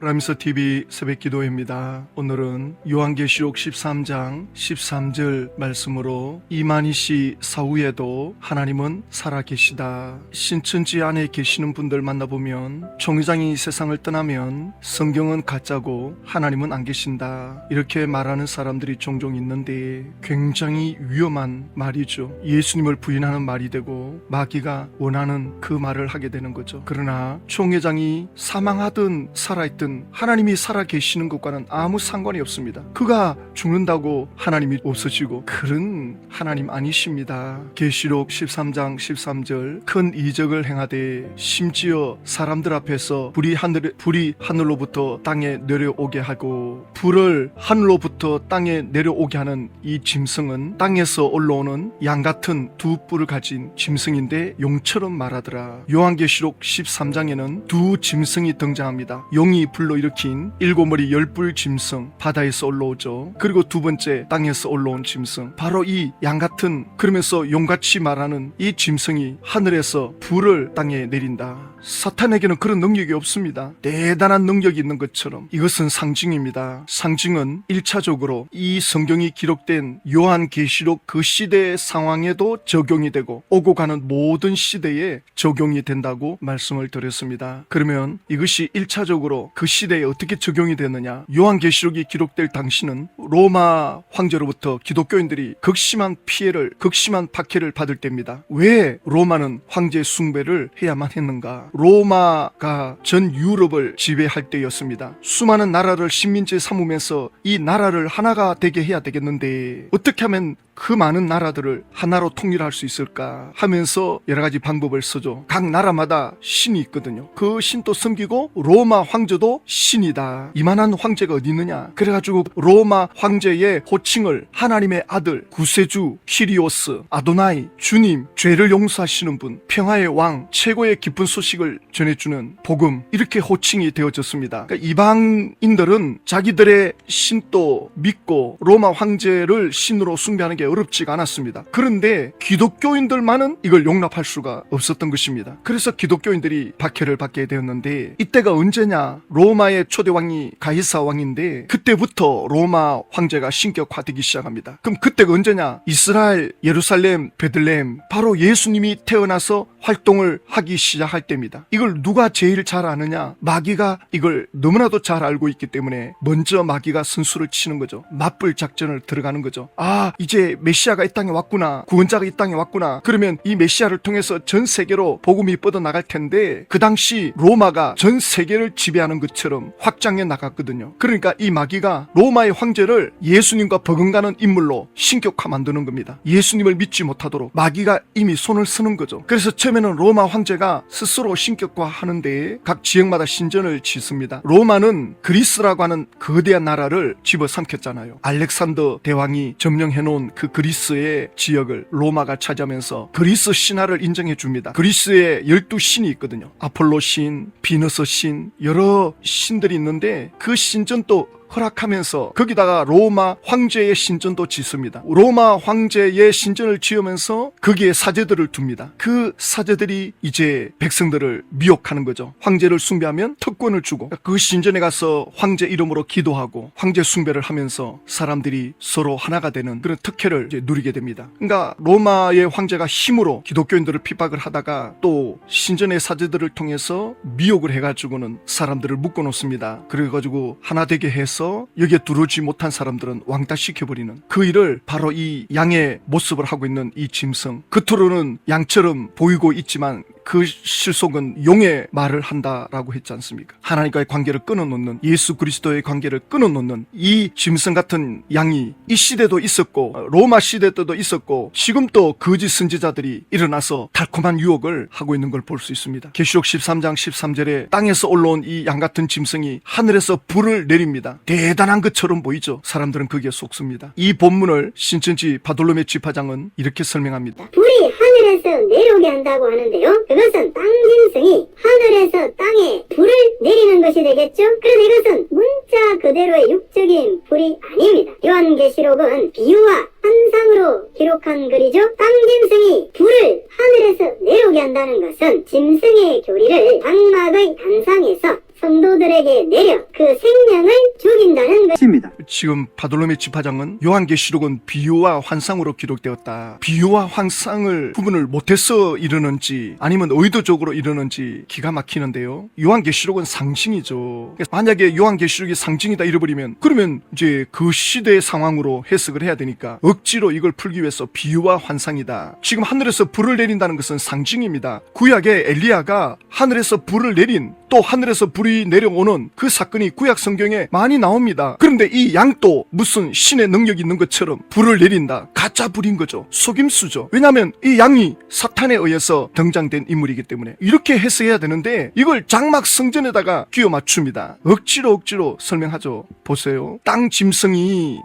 라미서TV 새벽기도회입니다. 오늘은 요한계시록 13장 13절 말씀으로 이만희씨 사후에도 하나님은 살아계시다. 신천지 안에 계시는 분들 만나보면 총회장이 세상을 떠나면 성경은 가짜고 하나님은 안 계신다, 이렇게 말하는 사람들이 종종 있는데 굉장히 위험한 말이죠. 예수님을 부인하는 말이 되고 마귀가 원하는 그 말을 하게 되는 거죠. 그러나 총회장이 사망하든 살아있든 하나님이 살아계시는 것과는 아무 상관이 없습니다. 그가 죽는다고 하나님이 없어지고 그런 하나님 아니십니다. 계시록 13장 13절 큰 이적을 행하되 심지어 사람들 앞에서 불이 하늘로부터 땅에 내려오게 하고, 불을 하늘로부터 땅에 내려오게 하는 이 짐승은 땅에서 올라오는 양같은 두 뿔을 가진 짐승인데 용처럼 말하더라. 요한계시록 13장에는 두 짐승이 등장합니다. 용이 불로 일으킨 일곱머리 열뿔 짐승, 바다에서 올라오죠. 그리고 두 번째 땅에서 올라온 짐승, 바로 이 양같은, 그러면서 용같이 말하는 이 짐승이 하늘에서 불을 땅에 내린다. 사탄에게는 그런 능력이 없습니다. 대단한 능력이 있는 것처럼 이것은 상징입니다. 상징은 1차적으로 이 성경이 기록된 요한계시록 그 시대의 상황에도 적용이 되고 오고 가는 모든 시대에 적용이 된다고 말씀을 드렸습니다. 그러면 이것이 1차적으로 그 시대에 어떻게 적용이 되느냐? 요한계시록이 기록될 당시는 로마 황제로부터 기독교인들이 극심한 피해를, 극심한 박해를 받을 때입니다. 왜 로마는 황제 숭배를 해야만 했는가? 로마가 전 유럽을 지배할 때였습니다. 수많은 나라를 식민지에 삼으면서 이 나라를 하나가 되게 해야 되겠는데 어떻게 하면 그 많은 나라들을 하나로 통일할 수 있을까 하면서 여러 가지 방법을 쓰죠. 각 나라마다 신이 있거든요. 그 신도 섬기고 로마 황제도 신이다. 이만한 황제가 어디 있느냐. 그래가지고 로마 황제의 호칭을 하나님의 아들, 구세주, 키리오스, 아도나이, 주님, 죄를 용서하시는 분, 평화의 왕, 최고의 기쁜 소식을 전해주는 복음, 이렇게 호칭이 되어졌습니다. 그러니까 이방인들은 자기들의 신도 믿고 로마 황제를 신으로 숭배하는 게 어렵지가 않았습니다. 그런데 기독교인들만은 이걸 용납할 수가 없었던 것입니다. 그래서 기독교인들이 박해를 받게 되었는데, 이때가 언제냐? 로마의 초대왕이 가이사 왕인데 그때부터 로마 황제가 신격화되기 시작합니다. 그럼 그때가 언제냐? 이스라엘, 예루살렘, 베들레헴, 바로 예수님이 태어나서 활동을 하기 시작할 때입니다. 이걸 누가 제일 잘 아느냐? 마귀가 이걸 너무나도 잘 알고 있기 때문에 먼저 마귀가 선수를 치는 거죠. 맞불 작전을 들어가는 거죠. 아, 이제 메시아가 이 땅에 왔구나, 구원자가 이 땅에 왔구나. 그러면 이 메시아를 통해서 전 세계로 복음이 뻗어나갈 텐데, 그 당시 로마가 전 세계를 지배하는 것처럼 확장해 나갔거든요. 그러니까 이 마귀가 로마의 황제를 예수님과 버금가는 인물로 신격화 만드는 겁니다. 예수님을 믿지 못하도록 마귀가 이미 손을 쓰는 거죠. 그래서 처음에는 로마 황제가 스스로 신격화 하는데 각 지역마다 신전을 짓습니다. 로마는 그리스라고 하는 거대한 나라를 집어삼켰잖아요. 알렉산더 대왕이 점령해 놓은 그 그리스의 지역을 로마가 차지하면서 그리스 신화를 인정해 줍니다. 그리스에 12신이 있거든요. 아폴로 신, 비너스 신, 여러 신들이 있는데 그 신전도 허락하면서 거기다가 로마 황제의 신전도 짓습니다. 로마 황제의 신전을 지으면서 거기에 사제들을 둡니다. 그 사제들이 이제 백성들을 미혹하는 거죠. 황제를 숭배하면 특권을 주고, 그 신전에 가서 황제 이름으로 기도하고 황제 숭배를 하면서 사람들이 서로 하나가 되는 그런 특혜를 이제 누리게 됩니다. 그러니까 로마의 황제가 힘으로 기독교인들을 핍박을 하다가 또 신전의 사제들을 통해서 미혹을 해가지고는 사람들을 묶어놓습니다. 그래가지고 하나 되게 해서 여기에 들어오지 못한 사람들은 왕따시켜버리는 그 일을 바로 이 양의 모습을 하고 있는 이 짐승, 겉으로는 양처럼 보이고 있지만 그 실속은 용의 말을 한다라고 했지 않습니까? 하나님과의 관계를 끊어놓는, 예수 그리스도의 관계를 끊어놓는 이 짐승 같은 양이 이 시대도 있었고 로마 시대 때도 있었고 지금 또 거짓 선지자들이 일어나서 달콤한 유혹을 하고 있는 걸 볼 수 있습니다. 계시록 13장 13절에 땅에서 올라온 이 양 같은 짐승이 하늘에서 불을 내립니다. 대단한 것처럼 보이죠? 사람들은 거기에 속습니다. 이 본문을 신천지 바돌로메 지파장은 이렇게 설명합니다. 불이 하늘에서 내려오게 한다고 하는데요, 그것은 땅 짐승이 하늘에서 땅에 불을 내리는 것이 되겠죠? 그래서 이것은 문자 그대로의 육적인 불이 아닙니다. 요한계시록은 비유와 환상으로 기록한 글이죠. 땅 짐승이 불을 하늘에서 내려오게 한다는 것은 짐승의 교리를 장막의 단상에서 성도들에게 내려 그 생명을 죽인다는 것입니다. 지금 바돌로메 집화장은 요한계시록은 비유와 환상으로 기록되었다. 비유와 환상을 구분을 못해서 이러는지 아니면 의도적으로 이러는지 기가 막히는데요. 요한계시록은 상징이죠. 만약에 요한계시록이 상징이다 잃어버리면 그러면 이제 그 시대의 상황으로 해석을 해야 되니까 억지로 이걸 풀기 위해서 비유와 환상이다. 지금 하늘에서 불을 내린다는 것은 상징입니다. 구약의 엘리야가 하늘에서 불을 내린 또 하늘에서 불이 내려오는 그 사건이 구약 성경에 많이 나옵니다. 그런데 이 양도 무슨 신의 능력이 있는 것처럼 불을 내린다. 가짜 불인 거죠. 속임수죠. 왜냐하면 이 양이 사탄에 의해서 등장된 인물이기 때문에 이렇게 해석해야 되는데 이걸 장막 성전에다가 끼워 맞춥니다. 억지로 설명하죠. 보세요. 땅 짐승이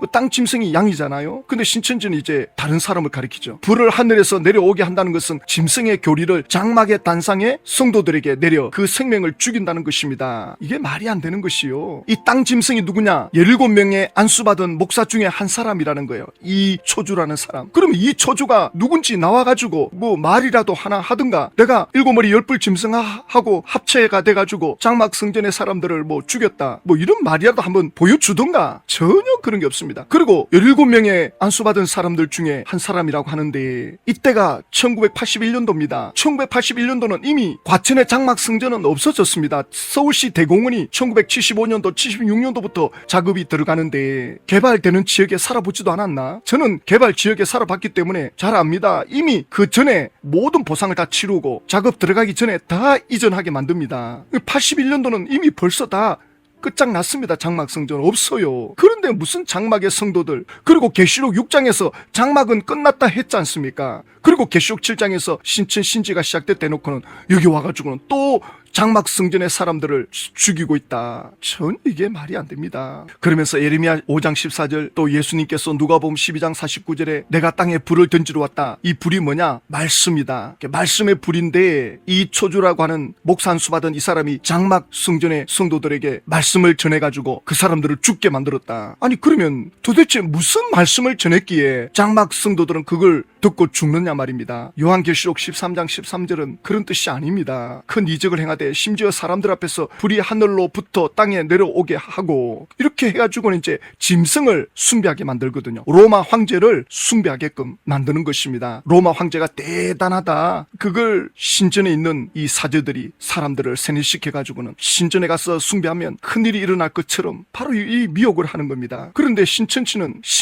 양이잖아요. 근데 신천지는 이제 다른 사람을 가리키죠. 불을 하늘에서 내려오게 한다는 것은 짐승의 교리를 장막의 단상에 성도들에게 내려 그 생명을 죽인다는 것입니다. 이게 말이 안 되는 것이요. 이 땅 짐승이 누구냐? 17명의 안수받은 목사 중에 한 사람이라는 거예요. 이 초주라는 사람. 그러면 이 초주가 누군지 나와가지고 뭐 말이라도 하나 하든가 내가 7머리 10뿔 짐승하고 합체가 돼가지고 장막 성전의 사람들을 뭐 죽였다. 뭐 이런 말이라도 한번 보여주던가. 전혀 그런 게 없습니다. 그리고 17명의 안수받은 사람들 중에 한 사람이라고 하는데 이때가 1981년도입니다. 1981년도는 이미 과천의 장막 성전은 없어졌습니다. 서울시 대공원이 1975년도, 76년도부터 작업이 들어가는데 개발되는 지역에 살아보지도 않았나? 저는 개발 지역에 살아봤기 때문에 잘 압니다. 이미 그 전에 모든 보상을 다 치르고 작업 들어가기 전에 다 이전하게 만듭니다. 81년도는 이미 벌써 다 끝장났습니다. 장막 성전 없어요. 그런데 무슨 장막의 성도들, 그리고 계시록 6장에서 장막은 끝났다 했지 않습니까? 그리고 계시록 7장에서 신천 신지가 시작됐다 해놓고는 여기 와가지고는 또 장막 성전의 사람들을 죽이고 있다. 전 이게 말이 안 됩니다. 그러면서 예레미야 5장 14절 또 예수님께서 누가복음 12장 49절에 내가 땅에 불을 던지러 왔다. 이 불이 뭐냐? 말씀이다. 말씀의 불인데 이 초주라고 하는 목사 안수 받은 이 사람이 장막 성전의 성도들에게 말씀을 전해가지고 그 사람들을 죽게 만들었다. 아니 그러면 도대체 무슨 말씀을 전했기에 장막 성도들은 그걸 듣고 죽느냐 말입니다. 요한계시록 13장 13절은 그런 뜻이 아닙니다. 큰 이적을 행하되 심지어 사람들 앞에서 불이 하늘로부터 땅에 내려오게 하고 이렇게 해가지고는 이제 짐승을 숭배하게 만들거든요. 로마 황제를 숭배하게끔 만드는 것입니다. 로마 황제가 대단하다. 그걸 신전에 있는 이 사제들이 사람들을 세뇌시켜가지고는 신전에 가서 숭배하면 큰일이 일어날 것처럼 바로 이 미혹을 하는 겁니다. 그런데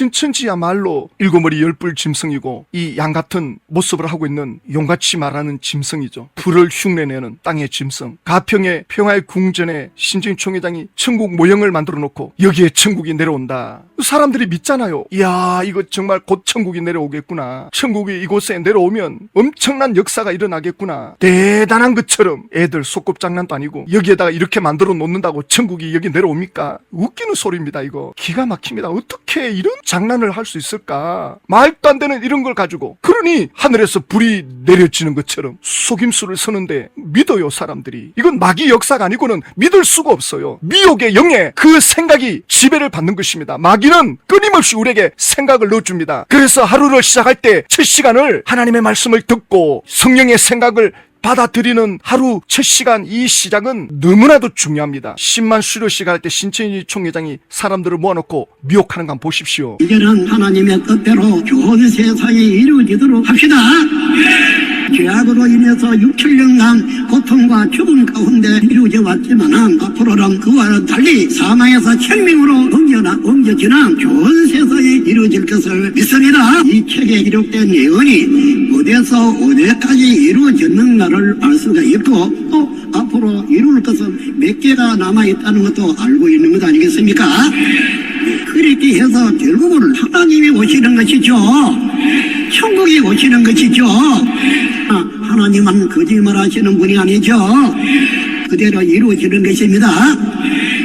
신천지야말로 7머리 10뿔 짐승이고 이 양 같은 모습을 하고 있는 용같이 말하는 짐승이죠. 불을 흉내내는 땅의 짐승. 가평의 평화의 궁전에 신진 총회장이 천국 모형을 만들어 놓고 여기에 천국이 내려온다. 사람들이 믿잖아요. 이야, 이거 정말 곧 천국이 내려오겠구나. 천국이 이곳에 내려오면 엄청난 역사가 일어나겠구나. 대단한 것처럼 애들 소꿉장난도 아니고 여기에다가 이렇게 만들어 놓는다고 천국이 여기 내려옵니까? 웃기는 소리입니다. 이거 기가 막힙니다. 어떻게 이런 장난을 할 수 있을까? 말도 안 되는 이런 걸 가지고. 그러니 하늘에서 불이 내려지는 것처럼 속임수를 서는데 믿어요, 사람들이. 이건 마귀 역사가 아니고는 믿을 수가 없어요. 미혹의 영에 그 생각이 지배를 받는 것입니다. 마귀는 끊임없이 우리에게 생각을 넣어줍니다. 그래서 하루를 시작할 때 첫 시간을 하나님의 말씀을 듣고 성령의 생각을 받아들이는 하루 첫 시간, 이 시작은 너무나도 중요합니다. 10만 수료식 할 때 신천지 총회장이 사람들을 모아놓고 미혹하는 거 한번 보십시오. 이제는 하나님의 뜻대로 좋은 세상이 이루어지도록 합시다. 죄악으로 인해서 6,7년간 고통과 죽음 가운데 이루어져 왔지만 앞으로는 그와는 달리 사망에서 생명으로 옮겨지는 좋은 세상이 이루어질 것을 믿습니다. 이 책에 기록된 예언이 어디에서 어디까지 이루어졌는가를 알 수가 있고 또 앞으로 이룰 것은 몇 개가 남아있다는 것도 알고 있는 것 아니겠습니까? 그렇게 해서 결국은 하나님이 오시는 것이죠. 천국이 오시는 것이죠. 하나님은 거짓말 하시는 분이 아니죠. 그대로 이루어지는 것입니다.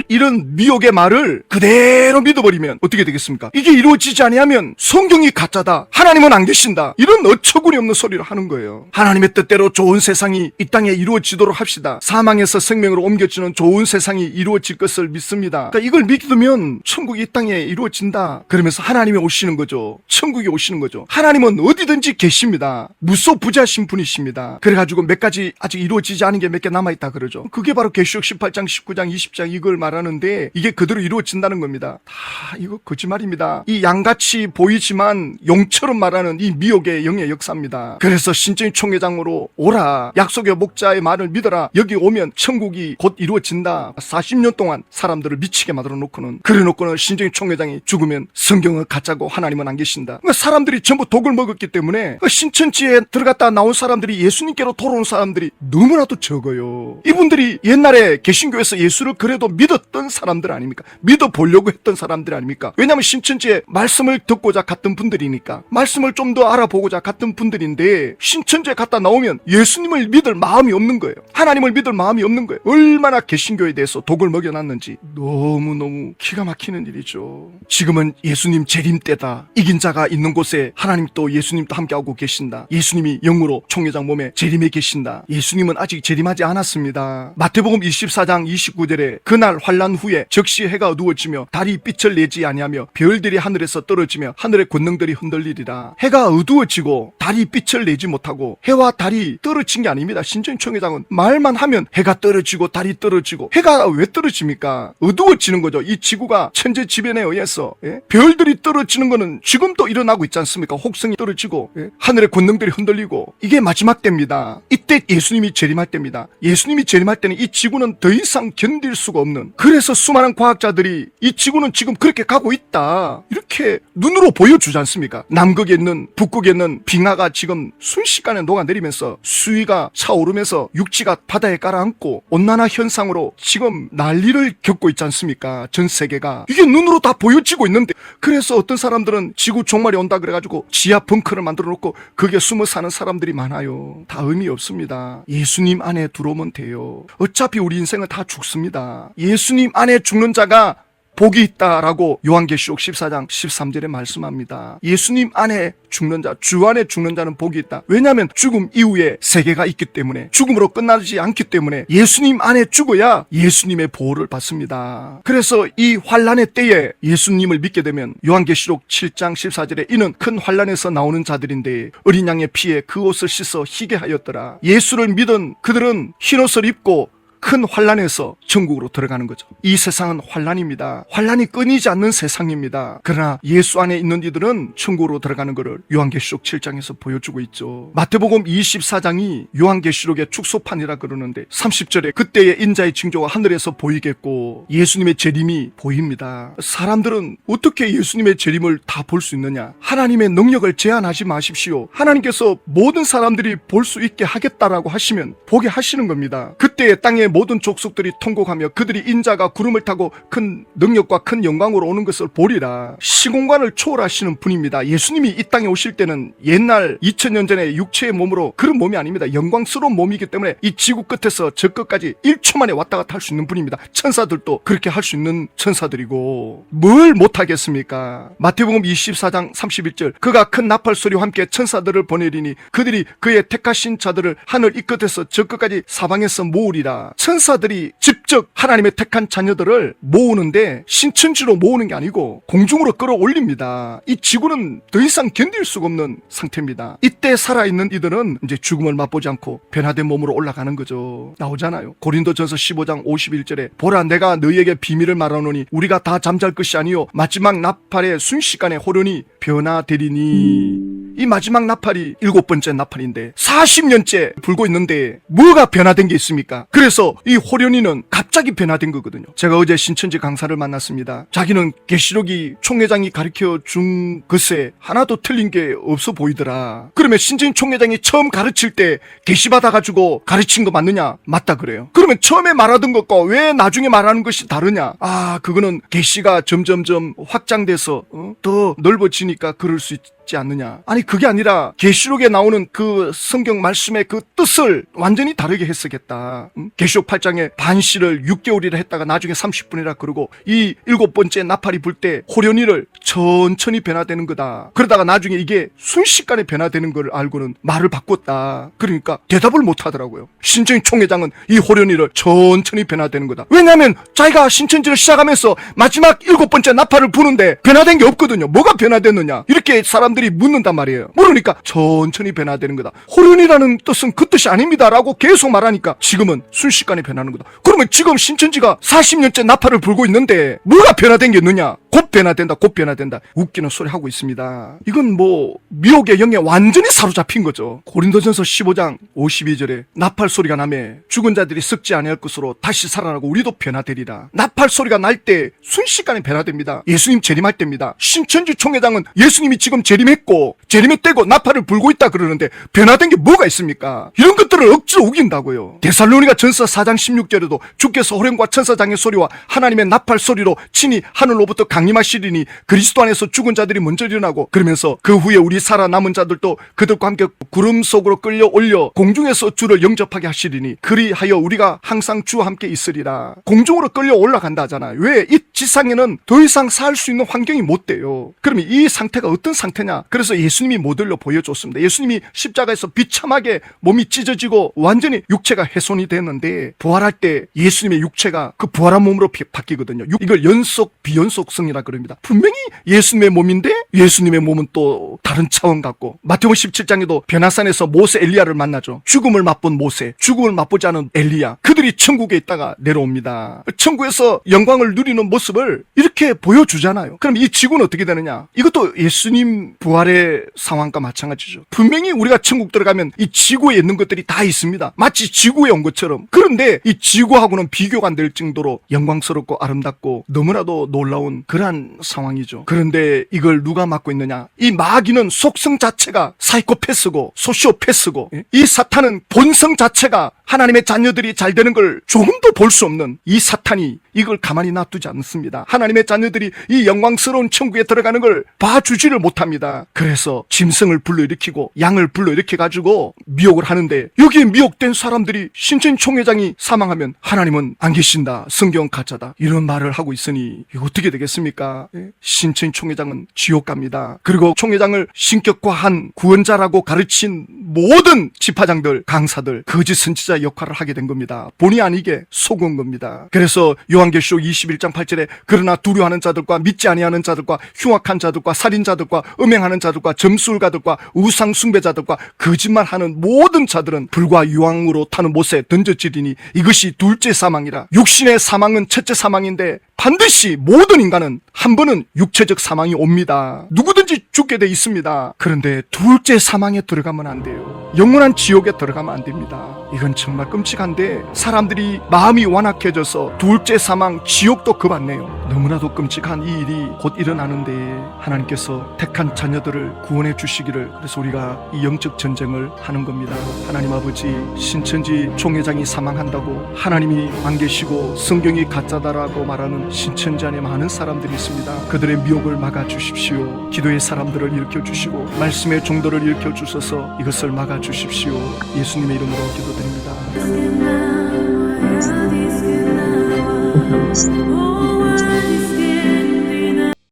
이런 미혹의 말을 그대로 믿어버리면 어떻게 되겠습니까? 이게 이루어지지 아니하면 성경이 가짜다, 하나님은 안 계신다, 이런 어처구니 없는 소리를 하는 거예요. 하나님의 뜻대로 좋은 세상이 이 땅에 이루어지도록 합시다. 사망에서 생명으로 옮겨지는 좋은 세상이 이루어질 것을 믿습니다. 그러니까 이걸 믿으면 천국이 이 땅에 이루어진다. 그러면서 하나님이 오시는 거죠. 천국이 오시는 거죠. 하나님은 어디든지 계십니다. 무소부재하신 분이십니다. 그래가지고 몇 가지 아직 이루어지지 않은 게 몇 개 남아있다 그러죠. 그게 바로 계시록 18장, 19장, 20장 이걸 말하는데 이게 그대로 이루어진다는 겁니다. 다 이거 거짓말입니다. 이 양같이 보이지만 용처럼 말하는 이 미혹의 영의 역사입니다. 그래서 신적인 총회장으로 오라. 약속의 목자의 말을 믿어라. 여기 오면 천국이 곧 이루어진다. 40년 동안 사람들을 미치게 만들어 놓고는 그래놓고는 신적인 총회장이 죽으면 성경은 가짜고 하나님은 안 계신다. 그러니까 사람들이 전부 독을 먹었기 때문에 신천지에 들어갔다 나온 사람들이 예수님께로 돌아온 사람들이 너무나도 적어요. 이분들이 옛날에 개신교에서 예수를 그래도 믿었던 사람들 아닙니까? 믿어보려고 했던 사람들 아닙니까? 왜냐하면 신천지에 말씀을 듣고자 갔던 분들이니까 말씀을 좀 더 알아보고자 갔던 분들인데 신천지에 갔다 나오면 예수님을 믿을 마음이 없는 거예요. 하나님을 믿을 마음이 없는 거예요. 얼마나 개신교에 대해서 독을 먹여놨는지 너무너무 기가 막히는 일이죠. 지금은 예수님 재림 때다. 이긴 자가 있는 곳에 하나님 또 예수님도 함께하고 계신다. 예수님이 영으로 총회장 몸에 재림해 계신다. 예수님은 아직 재림하지 않았습니다. 마태복음 24장 29절에 그날 환란 후에 즉시 해가 어두워지며 달이 빛을 내지 아니하며 별들이 하늘에서 떨어지며 하늘의 권능들이 흔들리리라. 해가 어두워지고 달이 빛을 내지 못하고 해와 달이 떨어진 게 아닙니다. 신적인 총회장은 말만 하면 해가 떨어지고 달이 떨어지고 해가 왜 떨어집니까? 어두워지는 거죠. 이 지구가 천재지변에 의해서 별들이 떨어지는 거는 지금도 일어나고 있지 않습니까? 혹성이 떨어지고 하늘의 권능들이 흔들리고 이게 마지막 때입니다. 이때 예수님이 재림할 때입니다. 예수님이 재림할 때는 이 지구는 더 이상 견딜 수가 없는, 그래서 수많은 과학자들이 이 지구는 지금 그렇게 가고 있다 이렇게 눈으로 보여주지 않습니까? 남극에 있는 북극에 있는 빙하가 지금 순식간에 녹아내리면서 수위가 차오르면서 육지가 바다에 깔아앉고 온난화 현상으로 지금 난리를 겪고 있지 않습니까? 전 세계가 이게 눈으로 다 보여지고 있는데, 그래서 어떤 사람들은 지구 종말이 온다 그래가지고 지하 벙커를 만들어 놓고 거기에 숨어 사는 사람들이 많아요. 다 의미 없습니다. 예수님 안에 들어오면 돼요. 어차피 우리 인생은 다 죽습니다. 예수님 안에 죽는 자가 복이 있다라고 요한계시록 14장 13절에 말씀합니다. 예수님 안에 죽는 자, 주 안에 죽는 자는 복이 있다. 왜냐하면 죽음 이후에 세계가 있기 때문에, 죽음으로 끝나지 않기 때문에 예수님 안에 죽어야 예수님의 보호를 받습니다. 그래서 이 환란의 때에 예수님을 믿게 되면 요한계시록 7장 14절에 이는 큰 환란에서 나오는 자들인데 어린 양의 피에 그 옷을 씻어 희게 하였더라. 예수를 믿은 그들은 흰옷을 입고 큰 환란에서 천국으로 들어가는 거죠. 이 세상은 환란입니다. 환란이 끊이지 않는 세상입니다. 그러나 예수 안에 있는 이들은 천국으로 들어가는 것을 요한계시록 7장에서 보여주고 있죠. 마태복음 24장이 요한계시록의 축소판이라 그러는데 30절에 그때의 인자의 징조가 하늘에서 보이겠고 예수님의 재림이 보입니다. 사람들은 어떻게 예수님의 재림을 다 볼 수 있느냐? 하나님의 능력을 제한하지 마십시오. 하나님께서 모든 사람들이 볼 수 있게 하겠다라고 하시면 보게 하시는 겁니다. 그때의 땅의 모든 족속들이 통곡하며 그들이 인자가 구름을 타고 큰 능력과 큰 영광으로 오는 것을 보리라. 시공간을 초월하시는 분입니다. 예수님이 이 땅에 오실 때는 옛날 2000년 전에 육체의 몸으로 그런 몸이 아닙니다. 영광스러운 몸이기 때문에 이 지구 끝에서 저 끝까지 1초 만에 왔다 갔다 할 수 있는 분입니다. 천사들도 그렇게 할 수 있는 천사들이고 뭘 못하겠습니까? 마태복음 24장 31절 그가 큰 나팔 소리와 함께 천사들을 보내리니 그들이 그의 택하신 자들을 하늘 이 끝에서 저 끝까지 사방에서 모으리라. 천사들이 직접 하나님의 택한 자녀들을 모으는데 신천지로 모으는 게 아니고 공중으로 끌어올립니다. 이 지구는 더 이상 견딜 수가 없는 상태입니다. 이때 살아있는 이들은 이제 죽음을 맛보지 않고 변화된 몸으로 올라가는 거죠. 나오잖아요. 고린도전서 15장 51절에 보라 내가 너희에게 비밀을 말하노니 우리가 다 잠잘 것이 아니요 마지막 나팔의 순식간에 호련히 변화되리니. 이 마지막 나팔이 7번째 나팔인데 40년째 불고 있는데 뭐가 변화된 게 있습니까? 그래서 이 호련이는 갑자기 변화된 거거든요. 제가 어제 신천지 강사를 만났습니다. 자기는 계시록이 총회장이 가르쳐 준 것에 하나도 틀린 게 없어 보이더라. 그러면 신천지 총회장이 처음 가르칠 때 계시 받아가지고 가르친 거 맞느냐? 맞다 그래요. 그러면 처음에 말하던 것과 왜 나중에 말하는 것이 다르냐? 아 그거는 계시가 점점점 확장돼서 더 넓어지니까 그럴 수 있지 않느냐. 아니 그게 아니라 계시록에 나오는 그 성경 말씀의 그 뜻을 완전히 다르게 해석했다. 계시록 8장에 반시를 6개월이라 했다가 나중에 30분이라 그러고 이 7번째 나팔이 불 때 호련이를 천천히 변화되는 거다. 그러다가 나중에 이게 순식간에 변화되는 걸 알고는 말을 바꿨다. 그러니까 대답을 못 하더라고요. 신천지 총회장은 이 호련이를 천천히 변화되는 거다. 왜냐하면 자기가 신천지를 시작하면서 마지막 7번째 나팔을 부는데 변화된 게 없거든요. 뭐가 변화됐느냐? 이렇게 사람들이 중자들이 묻는단 말이에요. 물으니까 천천히 변화되는 거다. 호련이라는 뜻은 그 뜻이 아닙니다 라고 계속 말하니까 지금은 순식간에 변하는 거다. 그러면 지금 신천지가 40년째 나팔을 불고 있는데 뭐가 변화된 게 있느냐? 곧 변화된다, 곧 변화된다. 웃기는 소리 하고 있습니다. 이건 뭐 미혹의 영에 완전히 사로잡힌 거죠. 고린도전서 15장 52절에 나팔 소리가 나매 죽은 자들이 썩지 아니할 것으로 다시 살아나고 우리도 변화되리라. 나팔 소리가 날 때 순식간에 변화됩니다. 예수님 재림할 때입니다. 신천지 총회장은 예수님이 지금 재림했고 재림했대고 나팔을 불고 있다 그러는데 변화된 게 뭐가 있습니까? 이런 것들을 억지로 우긴다고요. 데살로니가 전서 4장 16절에도 주께서 호령과 천사장의 소리와 하나님의 나팔 소리로 친히 하늘로부터 강림하시리니 그리스도 안에서 죽은 자들이 먼저 일어나고 그러면서 그 후에 우리 살아남은 자들도 그들과 함께 구름 속으로 끌려 올려 공중에서 주를 영접하게 하시리니 그리하여 우리가 항상 주와 함께 있으리라. 공중으로 끌려 올라간다 하잖아요. 왜? 이 지상에는 더 이상 살 수 있는 환경이 못 돼요. 그러면 이 상태가 어떤 상태냐? 그래서 예수님이 모델로 보여줬습니다. 예수님이 십자가에서 비참하게 몸이 찢어지고 완전히 육체가 훼손이 되는데 부활할 때 예수님의 육체가 그 부활한 몸으로 바뀌거든요. 이걸 연속 비연속성이라 그럽니다. 분명히 예수님의 몸인데 예수님의 몸은 또 다른 차원 같고 마태복음 17장에도 변화산에서 모세 엘리야를 만나죠. 죽음을 맛본 모세, 죽음을 맛보지 않은 엘리야, 그들이 천국에 있다가 내려옵니다. 천국에서 영광을 누리는 모습을 이렇게 보여주잖아요. 그럼 이 지구는 어떻게 되느냐? 이것도 예수님 부활의 상황과 마찬가지죠. 분명히 우리가 천국 들어가면 이 지구에 있는 것들이 다 있습니다. 마치 지구에 온 것처럼. 그런데 이 지구하고는 비교가 안 될 정도로 영광스럽고 아름답고 너무나도 놀라운 그러한 상황이죠. 그런데 이걸 누가 맡고 있느냐? 이 마귀는 속성 자체가 사이코패스고 소시오패스고 이 사탄은 본성 자체가 하나님의 자녀들이 잘 되는 걸 조금도 볼 수 없는 이 사탄이 이걸 가만히 놔두지 않습니다. 하나님의 자녀들이 이 영광스러운 천국에 들어가는 걸 봐주지를 못합니다. 그래서 짐승을 불러일으키고 양을 불러일으켜가지고 미혹을 하는데 여기에 미혹된 사람들이 신천 총회장이 사망하면 하나님은 안 계신다, 성경 가짜다 이런 말을 하고 있으니 이거 어떻게 되겠습니까? 신천 총회장은 지옥 갑니다. 그리고 총회장을 신격화한 구원자라고 가르친 모든 지파장들, 강사들 거짓 선지자 역할을 하게 된 겁니다. 본의 아니게 속은 겁니다. 그래서 요한계시록 21장 8절에 그러나 두려워하는 자들과 믿지 아니하는 자들과 흉악한 자들과 살인자들과 음행하는 자들과 점술가들과 우상 숭배자들과 거짓말하는 모든 자들은 불과 유황으로 타는 못에 던져지리니 이것이 둘째 사망이라. 육신의 사망은 첫째 사망인데 반드시 모든 인간은 한 번은 육체적 사망이 옵니다. 누구든지 죽게 돼 있습니다. 그런데 둘째 사망에 들어가면 안 돼요. 영원한 지옥에 들어가면 안 됩니다. 이건 정말 끔찍한데 사람들이 마음이 완악해져서 둘째 사망 지옥도 겁안내요. 너무나도 끔찍한 이 일이 곧 일어나는데 하나님께서 택한 자녀들을 구원해 주시기를, 그래서 우리가 이 영적 전쟁을 하는 겁니다. 하나님 아버지, 신천지 총회장이 사망한다고 하나님이 안 계시고 성경이 가짜다라고 말하는 신천지 안에 많은 사람들이 있습니다. 그들의 미혹을 막아주십시오. 기도의 사람들을 일으켜 주시고 말씀의 종도를 일으켜 주셔서 이것을 막아주십시오. 예수님의 이름으로 기도드립니다.